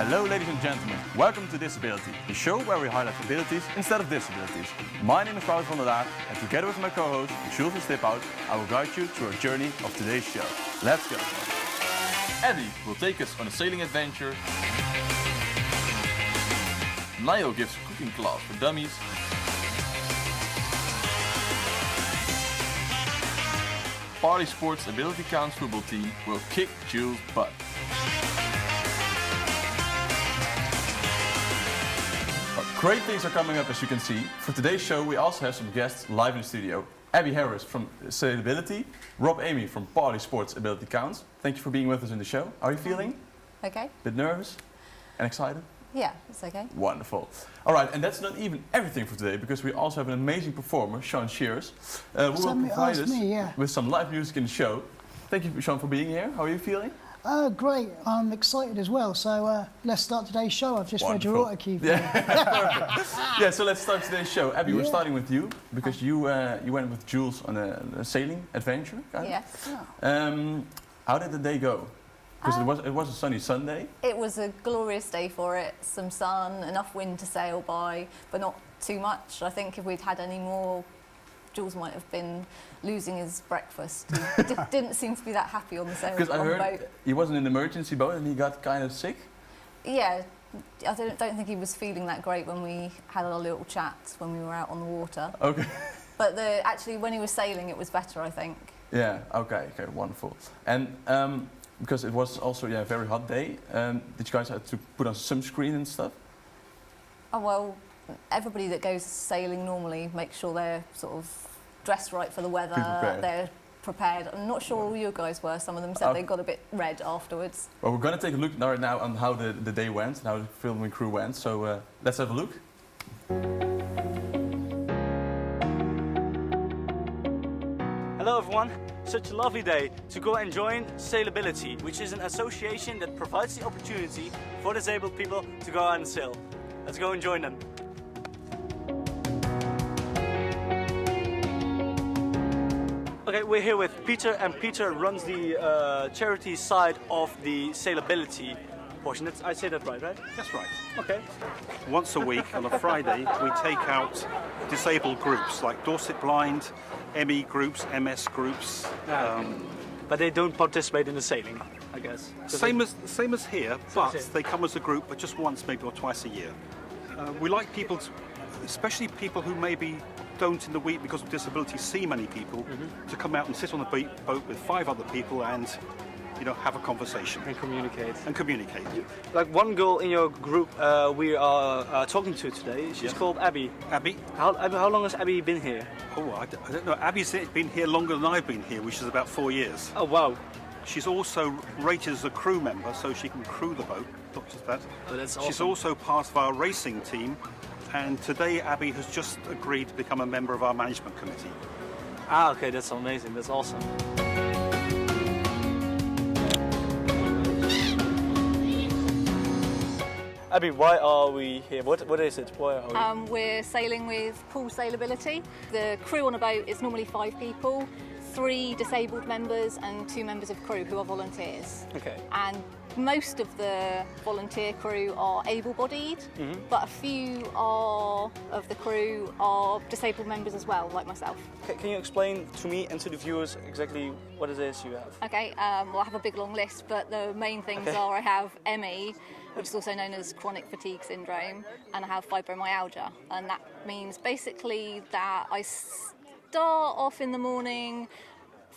Hello ladies and gentlemen, welcome to ThisAbility, the show where we highlight abilities instead of disabilities. My name is Wout van der Laar and together with my co-host Jules van Stiphout, I will guide you through our journey of today's show. Let's go! Abby will take us on a sailing adventure. Niall gives a cooking class for dummies. Party Sports Ability Counts football team will kick Jules' butt. Great things are coming up, as you can see. For today's show, we also have some guests live in the studio. Abby Harris from ThisAbility, Rob Amy from Party Sports Ability Counts. Thank you for being with us in the show. How are you feeling? Okay. Bit nervous and excited? Yeah, it's okay. Wonderful. All right, and that's not even everything for today, because we also have an amazing performer, Sean Shears, who will provide us with some live music in the show. Thank you, Sean, for being here. How are you feeling? Great, I'm excited as well, so let's start today's show. I've just read your auto cue. Yeah, so let's start today's show. Abby, we're starting with you, because you went with Jules on a sailing adventure, kind of? Yes. How did the day go? Because it was a sunny Sunday. It was a glorious day for it, some sun, enough wind to sail by, but not too much. I think if we'd had any more, Jules might have been losing his breakfast. He didn't seem to be that happy on the boat. Because I heard he was in an emergency boat and he got kind of sick. Yeah, I don't think he was feeling that great when we had a little chat when we were out on the water. Okay. But actually, when he was sailing, it was better, I think. Yeah. Okay. Wonderful. And because it was also a very hot day, did you guys have to put on sunscreen and stuff? Oh well. Everybody that goes sailing normally makes sure they're sort of dressed right for the weather, they're prepared. I'm not sure all you guys were, some of them said they got a bit red afterwards. Well, we're going to take a look right now on how the day went and how the filming crew went, so let's have a look. Hello everyone, such a lovely day to go and join ThisAbility, which is an association that provides the opportunity for disabled people to go out and sail. Let's go and join them. Okay, we're here with Peter, and Peter runs the charity side of the ThisAbility portion. I say that right? That's right. Okay. Once a week on a Friday, we take out disabled groups like Dorset Blind, ME groups, MS groups. But they don't participate in the sailing, I guess. Same as here, but they come as a group, but just once, maybe or twice a year. We like people, especially people who maybe don't in the week because of disability see many people, to come out and sit on the boat with 5 other people and have a conversation and communicate. Like one girl in your group we are talking to today, she's called Abby. Abby? How long has Abby been here? Oh, I don't know. Abby's been here longer than I've been here, which is about 4 years. Oh wow. She's also rated as a crew member, so she can crew the boat, not just that. Oh, that's awesome. She's also part of our racing team, and today Abby has just agreed to become a member of our management committee. Ah, okay, that's amazing, that's awesome. Abby, why are we here? What is it? Why are we? We're sailing with Pool Sailability. The crew on a boat is normally 5 people, 3 disabled members and 2 members of crew who are volunteers. Okay. And most of the volunteer crew are able-bodied, but a few of the crew are disabled members as well, like myself. Can you explain to me and to the viewers exactly what it is you have? Okay, well I have a big long list, but the main things are I have ME, which is also known as chronic fatigue syndrome, and I have fibromyalgia, and that means basically that I start off in the morning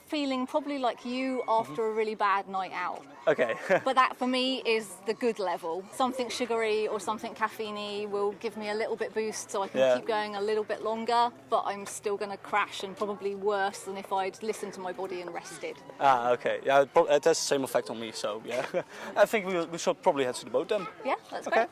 feeling probably like you after a really bad night out. Okay. But that for me is the good level. Something sugary or something caffeine-y will give me a little bit boost so I can keep going a little bit longer, but I'm still going to crash and probably worse than if I'd listened to my body and rested. Ah, okay. Yeah, it has the same effect on me, so yeah. I think we should probably head to the boat then. Yeah, let's go.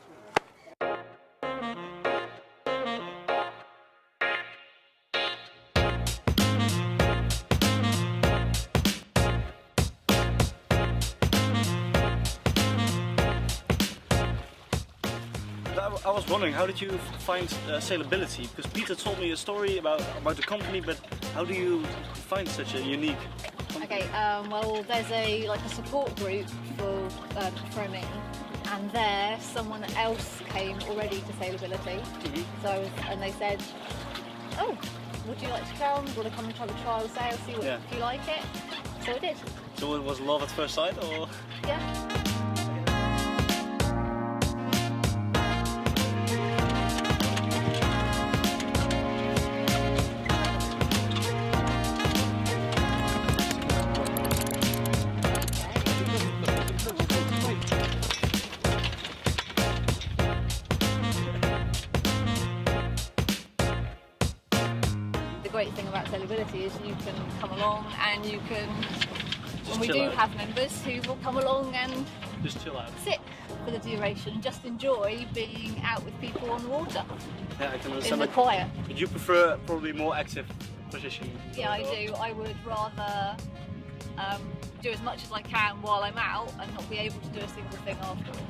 I was wondering, how did you find ThisAbility? Because Peter told me a story about the company, but how do you find such a unique company? Okay, well, there's a support group for performing, and there someone else came already to Sailability. And they said, oh, would you like to come? Want to come and try the trial sail, see what, if you like it? So I did. So it was love at first sight, or? Yeah. The great thing about Sailability is you can come along and you can, and we do have members who will come along and just chill out, sit for the duration, just enjoy being out with people on the water. Yeah, I can understand. In the quiet. But you prefer probably more active position? Yeah, I do. I would rather do as much as I can while I'm out and not be able to do a single thing afterwards.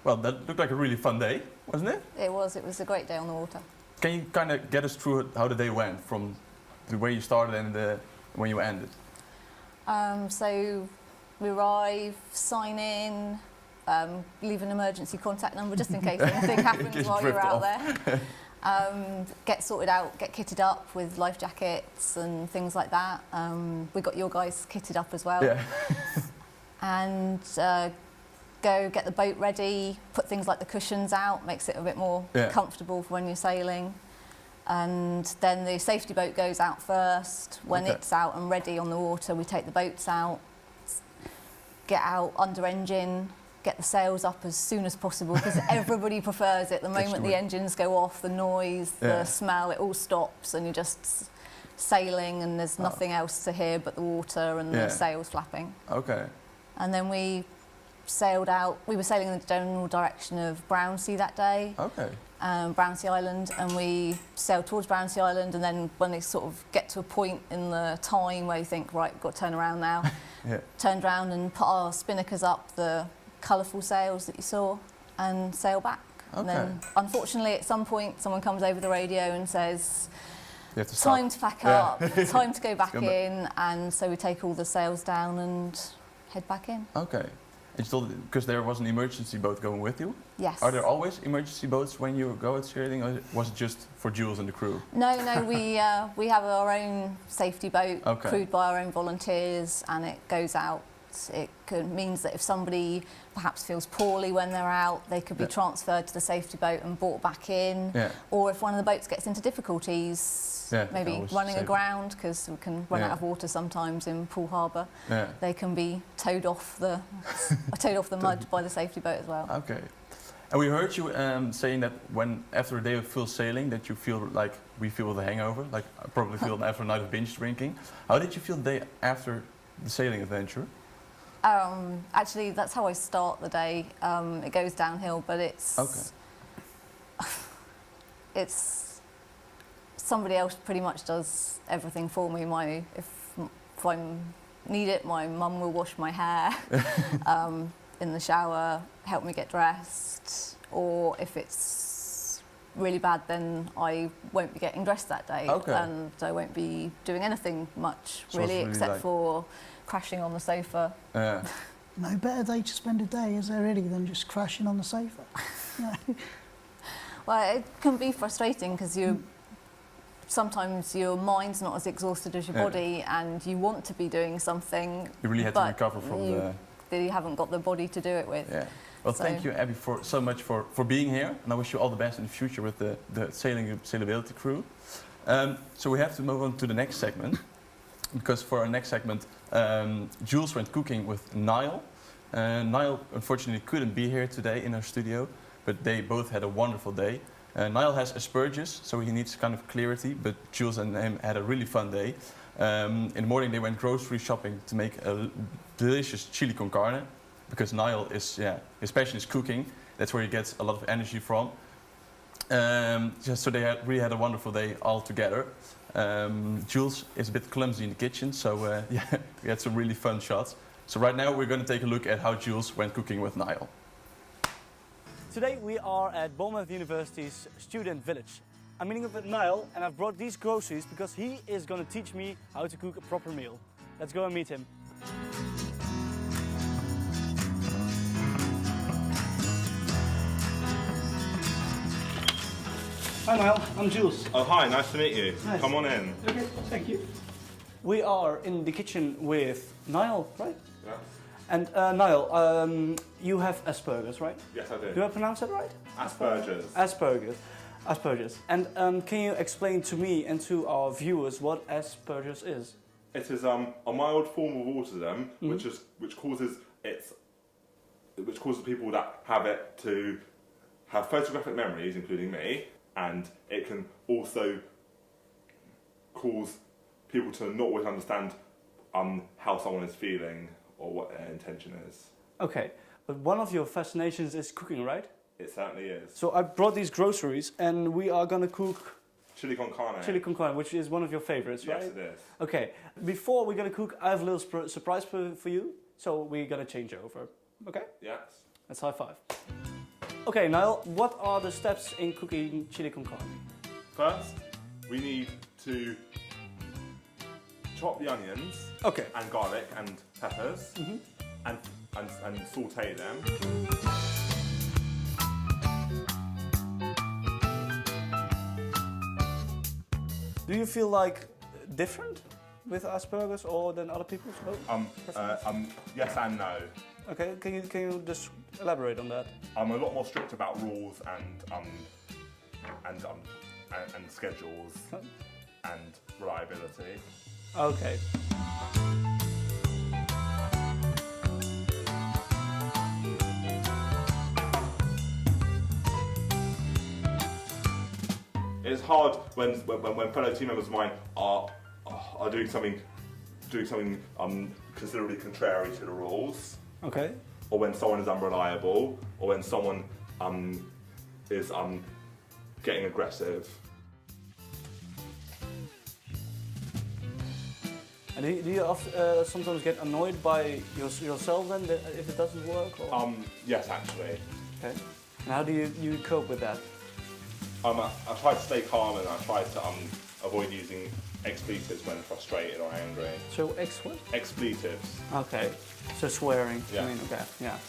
Well, that looked like a really fun day, wasn't it? It was a great day on the water. Can you kind of get us through how the day went from the way you started and when you ended? So we arrive, sign in, leave an emergency contact number just in case anything happens while you're out there. Get sorted out, get kitted up with life jackets and things like that. We got your guys kitted up as well. Yeah. And go get the boat ready, put things like the cushions out, makes it a bit more comfortable for when you're sailing. And then the safety boat goes out first. When it's out and ready on the water, we take the boats out, get out under engine, get the sails up as soon as possible because everybody prefers it. The moment the engines go off, the noise, the smell, it all stops and you're just sailing and there's nothing else to hear but the water and the sails flapping. Okay. And then we sailed out. We were sailing in the general direction of Brownsea that day. Okay. Brownsea Island, and we sailed towards Brownsea Island, and then when they sort of get to a point in the time where you think, right, we've got to turn around now, turned around and put our spinnakers up, the colourful sails that you saw, and sail back. And then, unfortunately, at some point, someone comes over the radio and says, time to pack up, time to go back in, and so we take all the sails down and head back in. Okay. And still, because there was an emergency boat going with you? Yes. Are there always emergency boats when you go out sailing, or was it just for Jules and the crew? No, we have our own safety boat, crewed by our own volunteers, and it goes out. It means that if somebody perhaps feels poorly when they're out, they could be transferred to the safety boat and brought back in. Or if one of the boats gets into difficulties, maybe running aground, because we can run out of water sometimes in Poole Harbour, they can be towed off the mud by the safety boat as well. Okay. And we heard you saying that when after a day of full sailing that you feel like we feel the hangover, like I probably feel after a night of binge drinking. How did you feel the day after the sailing adventure? Actually, that's how I start the day. It goes downhill, but it's it's somebody else pretty much does everything for me. If I need it, my mum will wash my hair in the shower, help me get dressed, or if it's really bad, then I won't be getting dressed that day, and I won't be doing anything much really except for crashing on the sofa. No better day to spend a day, is there really, than just crashing on the sofa? Well, it can be frustrating because sometimes your mind's not as exhausted as your body, and you want to be doing something. You really had to recover from you haven't got the body to do it with. Yeah. Well, thank you, Abby, so much for being here, and I wish you all the best in the future with the Sailability crew. So we have to move on to the next segment, because for our next segment, Jules went cooking with Niall. Niall unfortunately couldn't be here today in our studio, but they both had a wonderful day. Niall has Asperger's, so he needs kind of clarity, but Jules and him had a really fun day. In the morning they went grocery shopping to make a delicious chili con carne, because Niall is, his passion is cooking. That's where he gets a lot of energy from. Just so they really had a wonderful day all together. Jules is a bit clumsy in the kitchen, so yeah, we had some really fun shots. So right now we're going to take a look at how Jules went cooking with Niall. Today we are at Bournemouth University's student village. I'm meeting up with Niall and I've brought these groceries because he is going to teach me how to cook a proper meal. Let's go and meet him. Hi Niall, I'm Jules. Oh hi, nice to meet you. Nice. Come on in. Okay, thank you. We are in the kitchen with Niall, right? Yeah. And Niall, you have Asperger's, right? Yes, I do. Do I pronounce that right? Asperger's. Asperger's. And can you explain to me and to our viewers what Asperger's is? It is a mild form of autism, which causes people that have it to have photographic memories, including me, and it can also cause people to not always understand how someone is feeling or what their intention is. Okay, but one of your fascinations is cooking, right? It certainly is. So I brought these groceries and we are gonna cook Chili con carne. chili con carne, which is one of your favorites, right? Yes, it is. Okay, before we're gonna cook, I have a little surprise for you, so we're gonna change over, okay? Yes. Let's high five. Okay, Niall, what are the steps in cooking chili con carne? First, we need to chop the onions. Okay. And garlic and peppers and saute them. Do you feel like different with Asperger's or than other people's? Yes and no. Okay, can you just elaborate on that? I'm a lot more strict about rules and schedules and reliability. Okay. It's hard when fellow team members of mine are doing something considerably contrary to the rules. Okay. Or when someone is unreliable, or when someone is getting aggressive. And do you sometimes get annoyed by yourself then if it doesn't work? Or? Yes, actually. Okay. And how do you cope with that? I try to stay calm and I try to avoid using expletives when frustrated or angry. So what? Expletives. Okay. So swearing. Yeah. I mean, okay. Yeah.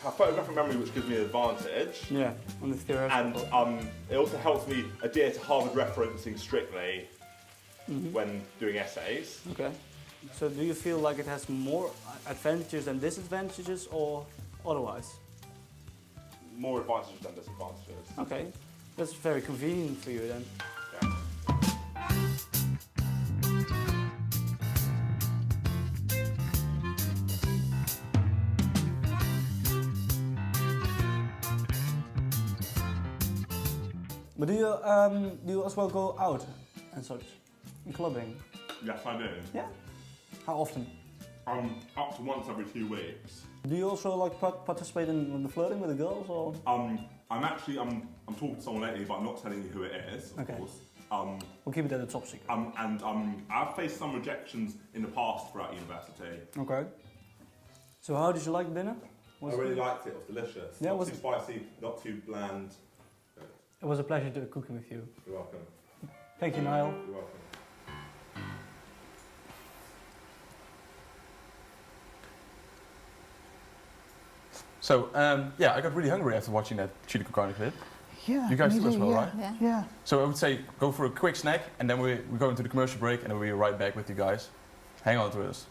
I have photographic memory, which gives me an advantage. Yeah. On the theoretical. And it also helps me adhere to Harvard referencing strictly when doing essays. Okay. So do you feel like it has more advantages than disadvantages or otherwise? More advantages than disadvantages. Okay. That's very convenient for you then. Yeah. But do you as well go out and such? In clubbing? Yes, I do. Yeah. How often? Up to once every 2 weeks. Do you also like participate in the flirting with the girls or? I'm talking to someone lately, but I'm not telling you who it is, of course. We'll keep it at a top secret. I've faced some rejections in the past throughout university. Okay. So how did you like dinner? I really liked it. It was delicious. Yeah, not too spicy, not too bland. It was a pleasure to cooking with you. You're welcome. Thank you, Niall. You're welcome. So, yeah, I got really hungry after watching that chili con carne clip. Yeah. You guys me do as too, well, yeah. right? Yeah. Yeah. So I would say go for a quick snack and then we go into the commercial break and then we'll be right back with you guys. Hang on to us.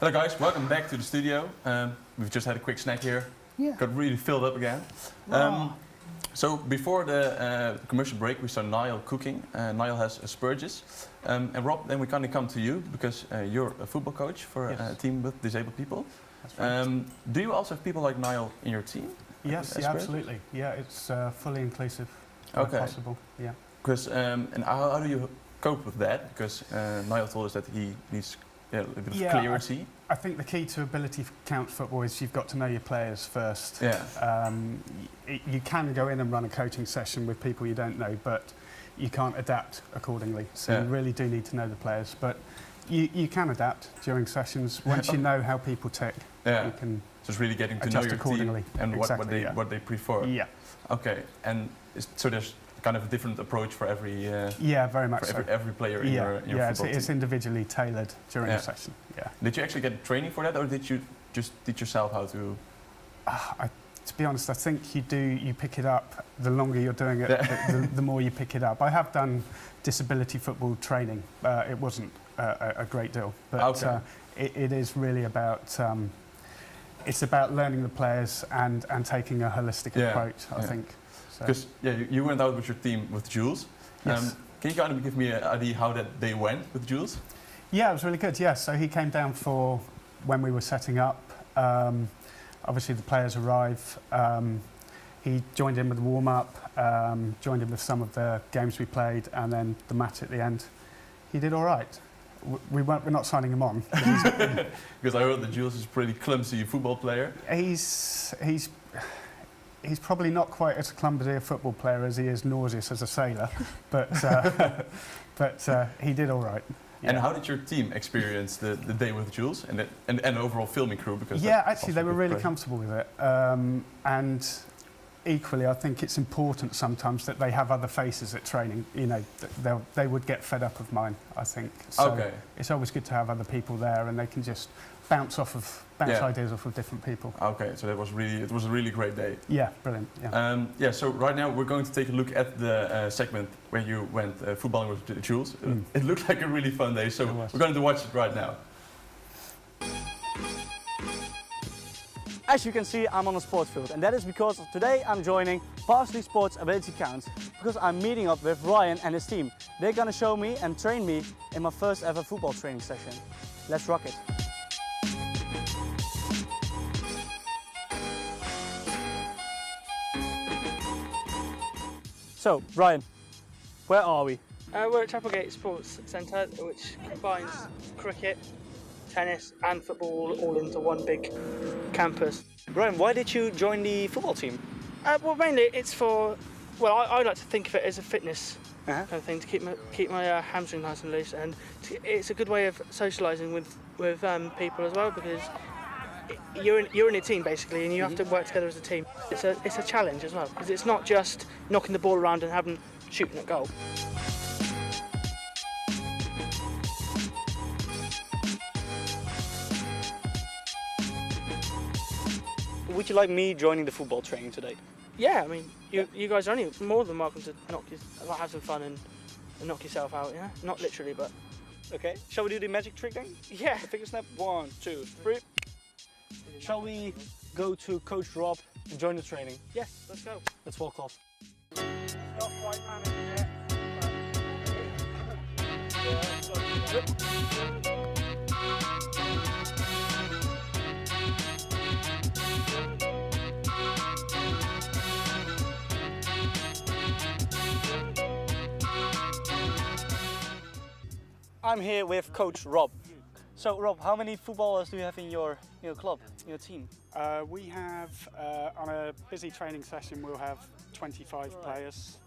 Hello guys, welcome back to the studio. We've just had a quick snack here. Yeah. Got really filled up again. So before the commercial break, we saw Niall cooking. Niall has Asperger's. And Rob, then we kind of come to you because you're a football coach for a team with disabled people. That's right. Do you also have people like Niall in your team? Yes, yeah, absolutely. Yeah, it's fully inclusive. Okay. Possible. Yeah. Because and how do you cope with that? Because Niall told us that he needs a little bit of clarity. I think the key to ability counts football is you've got to know your players first. Yeah. You can go in and run a coaching session with people you don't know, but you can't adapt accordingly. So you really do need to know the players. But you can adapt during sessions once you know how people tick. Yeah. You can just really getting to know adjust your accordingly. team and Exactly, what they prefer. Yeah. Okay. And so there's kind of a different approach for every yeah, very much for so. every player in your football it's team. individually tailored during the session. Yeah. Did you actually get training for that, or did you just teach yourself how to? To be honest, I think you do. You pick it up. The longer you're doing it, the more you pick it up. I have done disability football training. It wasn't a great deal, but it is really about. It's about learning the players and taking a holistic approach. I think. Because you went out with your team with Jules. Yes. Can you kind of give me an idea how that day went with Jules? Yeah, it was really good. Yeah, so he came down for when we were setting up. Obviously, the players arrive. He joined in with the warm-up, joined in with some of the games we played, and then the match at the end. He did all right. We're not signing him on. Because I heard that Jules is a pretty clumsy football player. He's probably not quite as clumsy a football player as he is nauseous as a sailor, but he did all right. Yeah. And how did your team experience the day with Jules and the overall filming crew? Because actually they were really comfortable with it. And equally, I think it's important sometimes that they have other faces at training. You know, they would get fed up of mine, I think. So it's always good to have other people there, and they can just bounce ideas off of different people. Okay, so it was a really great day. Yeah, brilliant. Yeah. So right now we're going to take a look at the segment where you went footballing with Jules. It looked like a really fun day, so we're going to watch it right now. As you can see, I'm on a sports field, and that is because today I'm joining Varsity Sports Ability Counts because I'm meeting up with Ryan and his team. They're gonna show me and train me in my first ever football training session. Let's rock it. So, Ryan, where are we? We're at Chapelgate Sports Centre, which combines cricket, tennis and football all into one big campus. Ryan, why did you join the football team? Well, mainly it's for, I like to think of it as a fitness kind of thing, to keep my hamstring nice and loose, and it's a good way of socialising with people as well, because you're in a team basically, and you have to work together as a team. It's a challenge as well, because it's not just knocking the ball around and shooting at goal. Would you like me joining the football training today? Yeah, I mean, you guys are only more than welcome to have some fun and knock yourself out, yeah? Not literally, but... Okay, shall we do the magic trick then? Yeah. The finger snap, 1, 2, 3. Shall we go to Coach Rob and join the training? Yes, let's go. Let's walk off. Not quite managed yet. I'm here with Coach Rob. So Rob, how many footballers do you have in your club, in your team? We have, on a busy training session, we'll have 25 players.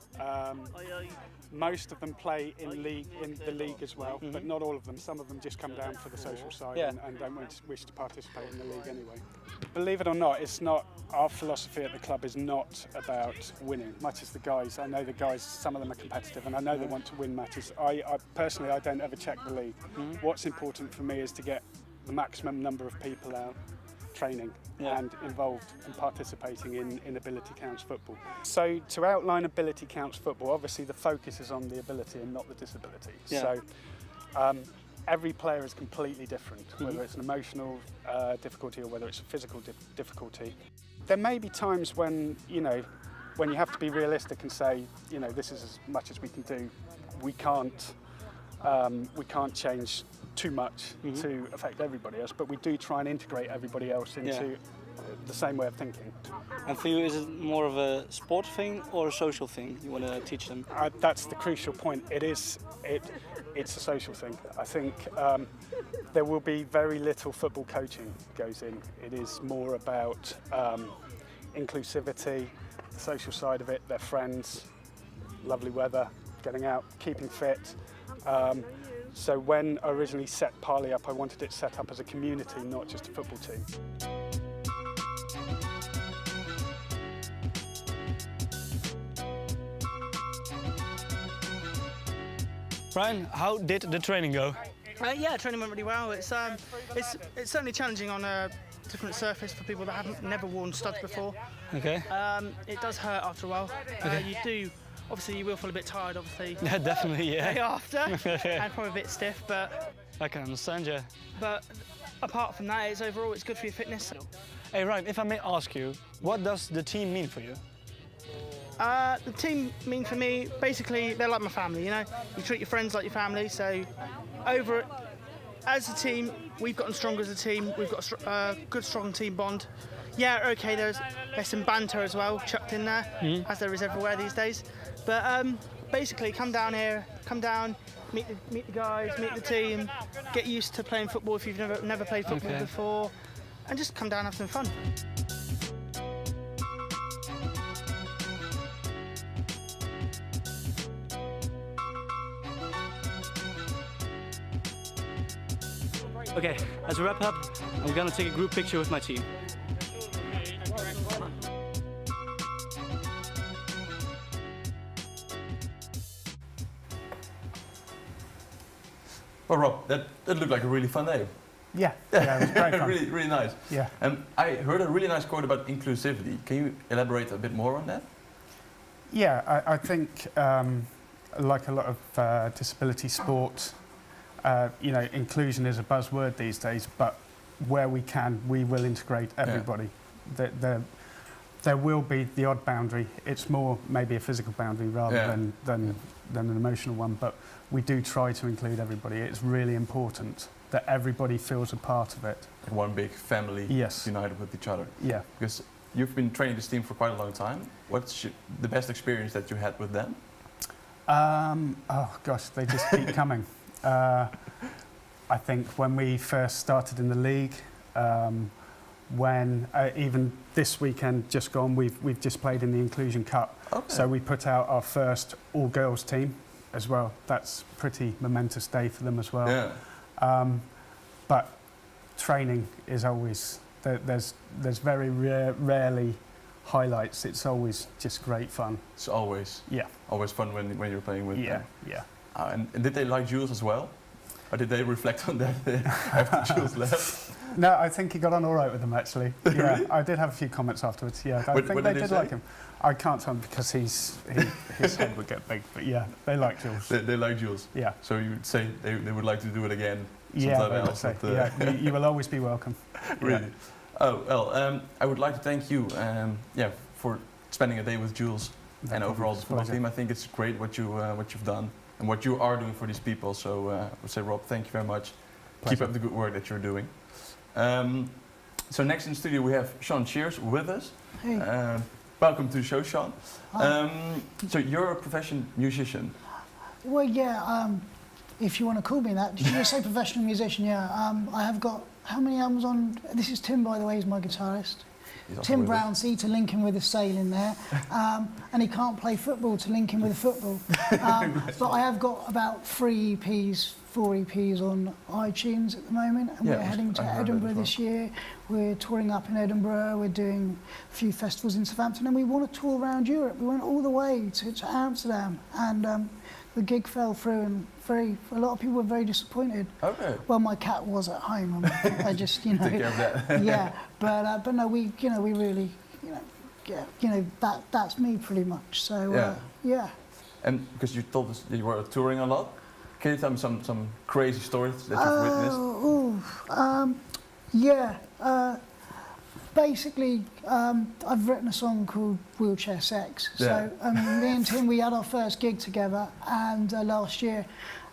Most of them play in the league as well, but not all of them. Some of them just come down for the social side and don't wish to participate in the league anyway. Believe it or not, it's not. Our philosophy at the club is not about winning. Much as the guys, I know the guys. Some of them are competitive, and I know they want to win matches. I personally, I don't ever check the league. What's important for me is to get the maximum number of people out training and involved and participating in Ability Counts football. So to outline Ability Counts football, obviously the focus is on the ability and not the disability. So every player is completely different, whether it's an emotional difficulty or whether it's a physical difficulty. There may be times when, when you have to be realistic and say, this is as much as we can do. We can't change too much to affect everybody else, but we do try and integrate everybody else into the same way of thinking. And for you, is it more of a sport thing or a social thing you want to teach them? That's the crucial point. It's a social thing. I think there will be very little football coaching goes in. It is more about inclusivity, the social side of it, their friends, lovely weather, getting out, keeping fit. So when I originally set Parley up, I wanted it set up as a community, not just a football team. Brian, how did the training go? Yeah, training went really well. It's certainly challenging on a different surface for people that haven't never worn studs before. Okay. It does hurt after a while. Okay. Obviously you will feel a bit tired, obviously. Yeah, definitely, yeah. Day after, and probably a bit stiff, but... I can understand, yeah. But apart from that, overall it's good for your fitness. Hey Ryan, if I may ask you, what does the team mean for you? The team mean for me, basically, they're like my family, You treat your friends like your family, so as a team, we've gotten stronger as a team, we've got a good, strong team bond. Yeah, okay, there's some banter as well, chucked in there, as there is everywhere these days. But basically, come down here, meet the guys, meet the team, get used to playing football if you've never played football before, and just come down and have some fun. Okay, as a wrap up, I'm gonna take a group picture with my team. Well, Rob, that looked like a really fun day. Yeah, it was great fun. really nice. Yeah. I heard a really nice quote about inclusivity. Can you elaborate a bit more on that? Yeah, I think like a lot of disability sport, inclusion is a buzzword these days, but where we can, we will integrate everybody. Yeah. There will be the odd boundary. It's more maybe a physical boundary rather than an emotional one, but we do try to include everybody. It's really important that everybody feels a part of it. Like one big family united with each other. Yeah. Because you've been training this team for quite a long time. What's the best experience that you had with them? Oh gosh, they just keep coming. I think when we first started in the league, when even this weekend just gone, we've just played in the Inclusion Cup. Okay. So we put out our first all-girls team as well. That's a pretty momentous day for them as well. Yeah. But training is always there's very rarely highlights. It's always just great fun. It's always always fun when you're playing with them. Yeah. And did they like Jules as well? Or did they reflect on that after Jules left? No, I think he got on all right with them, actually. Yeah, really? I did have a few comments afterwards, I think they did like him. I can't tell him because his head would get big, but yeah, they like Jules. They like Jules? Yeah. So you would say they would like to do it again sometime else? Yeah, you will always be welcome. Really? Yeah. Oh, well, I would like to thank you for spending a day with Jules and overall the football team. I think it's great what you've done and what you are doing for these people. So I would say, Rob, thank you very much. Pleasure. Keep up the good work that you're doing. So next in the studio we have Sean Shears with us. Hey. Welcome to the show, Sean. So you're a professional musician. Well, yeah, if you want to call me that. Did you just say professional musician? Yeah, I have got, how many albums on? This is Tim, by the way, he's my guitarist. Tim Brownsea to link him with a sail in there, and he can't play football to link him with a football. But I have got about 4 EPs on iTunes at the moment, and we're heading to Edinburgh this year. We're touring up in Edinburgh, we're doing a few festivals in Southampton, and we want to tour around Europe. We went all the way to Amsterdam, and the gig fell through, and a lot of people were very disappointed. Okay. Well, my cat was at home, and I just, Take care of that. Yeah, but no, we really, that's me pretty much. So yeah. And because you told us that you were touring a lot. Can you tell me some crazy stories that you've witnessed? Basically, I've written a song called Wheelchair Sex. So me and Tim, we had our first gig together and last year,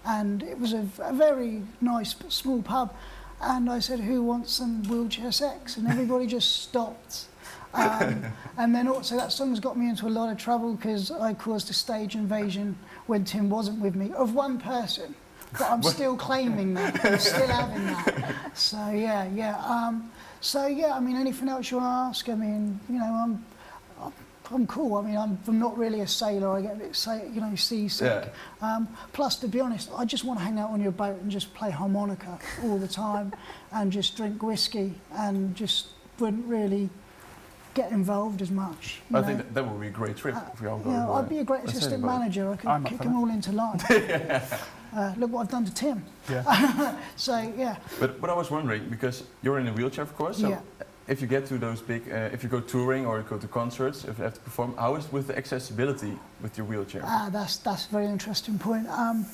and it was a very nice small pub. And I said, who wants some wheelchair sex? And everybody just stopped. And then also that song's got me into a lot of trouble because I caused a stage invasion when Tim wasn't with me, of one person. But I'm still claiming that, I'm still having that. So I mean, anything else you want to ask? I mean, you know, I'm cool. I mean, I'm not really a sailor. I get a bit, seasick. Plus, to be honest, I just want to hang out on your boat and just play harmonica all the time, and just drink whiskey, and just wouldn't really get involved as much. I think that would be a great trip if we all go. Yeah, I'd be a great assistant manager. I could kick them all into line. Look what I've done to Tim. Yeah. So yeah. But I was wondering, because you're in a wheelchair, of course. So if you get to those big, if you go touring or you go to concerts, if you have to perform, how is it with the accessibility with your wheelchair? That's a very interesting point.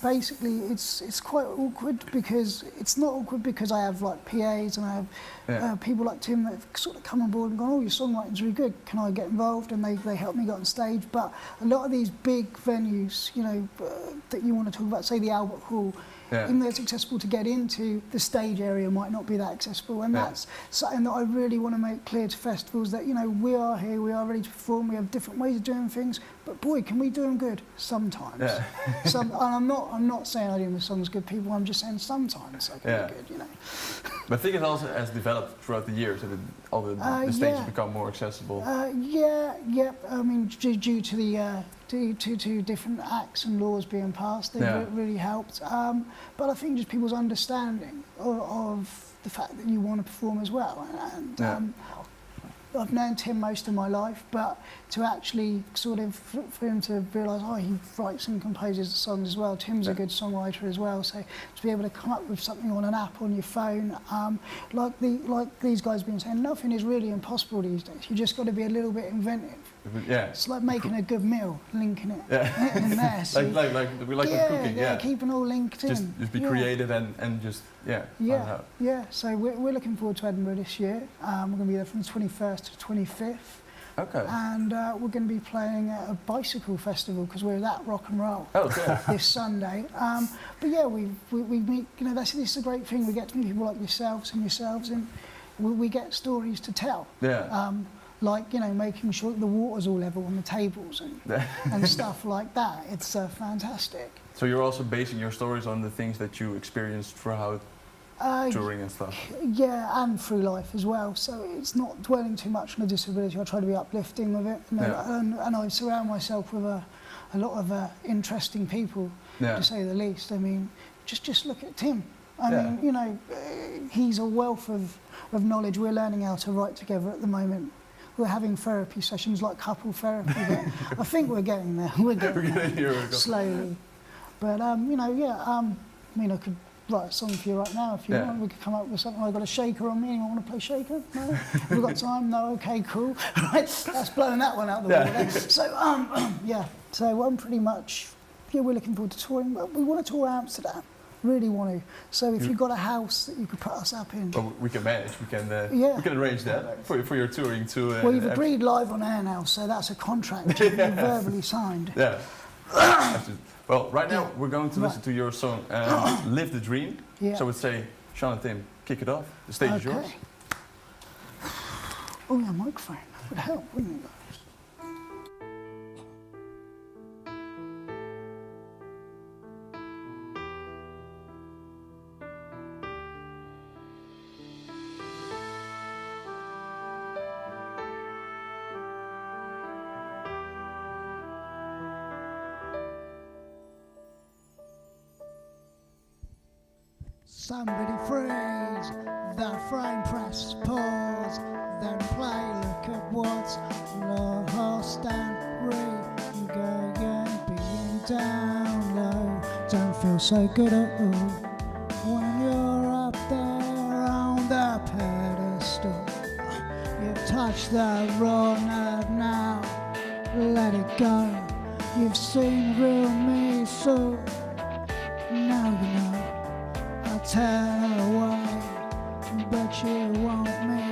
Basically, it's quite awkward because it's not awkward because I have like PAs and I have people like Tim that sort of come on board and go, oh, your songwriting's really good. Can I get involved? And they help me get on stage. But a lot of these big venues, you know, that you want to talk about, say the Albert Hall. Even though it's accessible to get into, the stage area might not be that accessible, and that's something that I really want to make clear to festivals, that, you know, we are here, we are ready to perform, we have different ways of doing things, but boy, can we do them good sometimes. And I'm not saying I do my songs good, people, I'm just saying sometimes I can be good, you know. But I think it also has developed throughout the years, and all the stages become more accessible. I mean, due to the to different acts and laws being passed, they've really helped. But I think just people's understanding of the fact that you want to perform as well. And I've known Tim most of my life, but to actually sort of, for him to realise, oh, he writes and composes the songs as well. Tim's a good songwriter as well, so to be able to come up with something on an app on your phone, like these guys have been saying, nothing is really impossible these days. You just got to be a little bit inventive. It's like making a good meal, linking it in there. So like with cooking. Keeping all linked in. Just be creative and just find out. So we're looking forward to Edinburgh this year. We're going to be there from the 21st to 25th. Okay. And we're going to be playing at a bicycle festival because we're at Rock and Roll this Sunday. But yeah, we meet. You know, this is a great thing. We get to meet people like yourselves, and we get stories to tell. Like, you know, making sure that the water's all level on the tables and stuff like that. It's fantastic. So you're also basing your stories on the things that you experienced throughout touring and stuff? Yeah, and through life as well. So it's not dwelling too much on a disability. I try to be uplifting with it. And I surround myself with a lot of interesting people, to say the least. I mean, just look at Tim. I mean, you know, he's a wealth of knowledge. We're learning how to write together at the moment. We're having therapy sessions, like couple therapy, but I think we're getting there. We're getting there slowly. But, you know, I mean, I could write a song for you right now if you want. We could come up with something. I've got a shaker on me. Anyone want to play shaker? No? We've got time? No? Okay, cool. Right, that's blowing that one out the water. So, so I'm pretty much, we're looking forward to touring. But we want to tour Amsterdam. Really want to. So if you've got a house that you could put us up in. Well, we can manage. We can arrange that for your touring too. Well, you've agreed live on air now, so that's a contract you've verbally signed. Well, right now we're going to listen to your song, "Live the Dream." So I would say, Sean and Tim, kick it off. The stage is yours. Oh, yeah, microphone. That would help, wouldn't it? Somebody freeze, the frame press, pause, then play, look at what's lost and regain, being down low, don't feel so good at all, when you're up there on the pedestal, you've touched the wrong nerve now, let it go, you've seen real me, so now turn away, but you want me.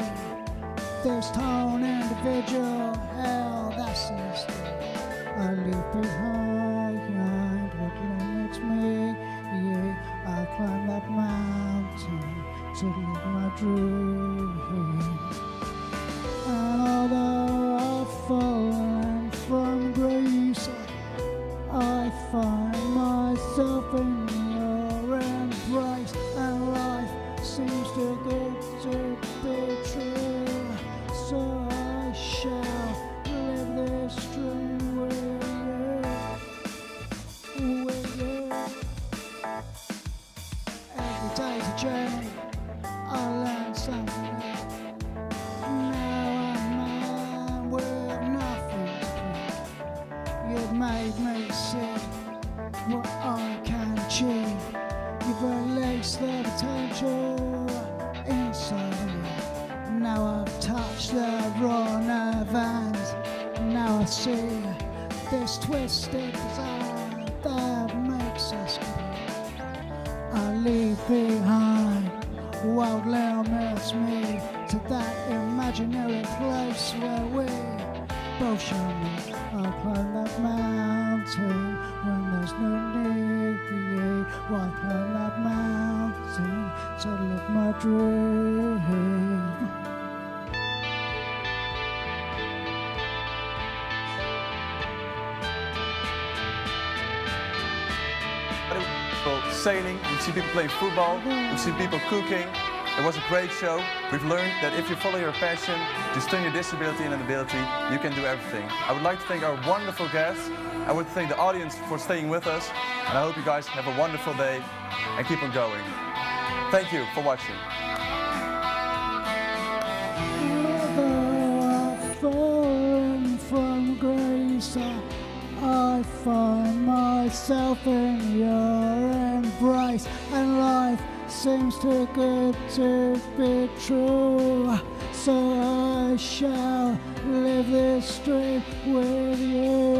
This torn individual, hell, that's the state I leave behind. What limits me? Yeah, I climb that mountain to live my dream. And although I've fallen from grace, I find myself in your embrace, and life seems too good to be true. So I shall live this dream with you. Every day's a journey, I learn something new. Now I'm man with nothing to prove. You've made me see what I can achieve. You've released the potential inside of me. Now I've touched the raw nerve ends. Now I see this twisted design that makes us complete. I leave behind what limits me to that imaginary place where we both shall meet. I'll climb that mountain when there's no need. Why climb that mountain to live my dream? Sailing, we see people playing football, we see people cooking. It was a great show. We've learned that if you follow your passion, just turn your disability and an ability, you can do everything. I would like to thank our wonderful guests. I would thank the audience for staying with us. And I hope you guys have a wonderful day and keep on going. Thank you for watching. From grace, I find myself in your embrace, and life seems too good to be true. So I shall live this dream with you.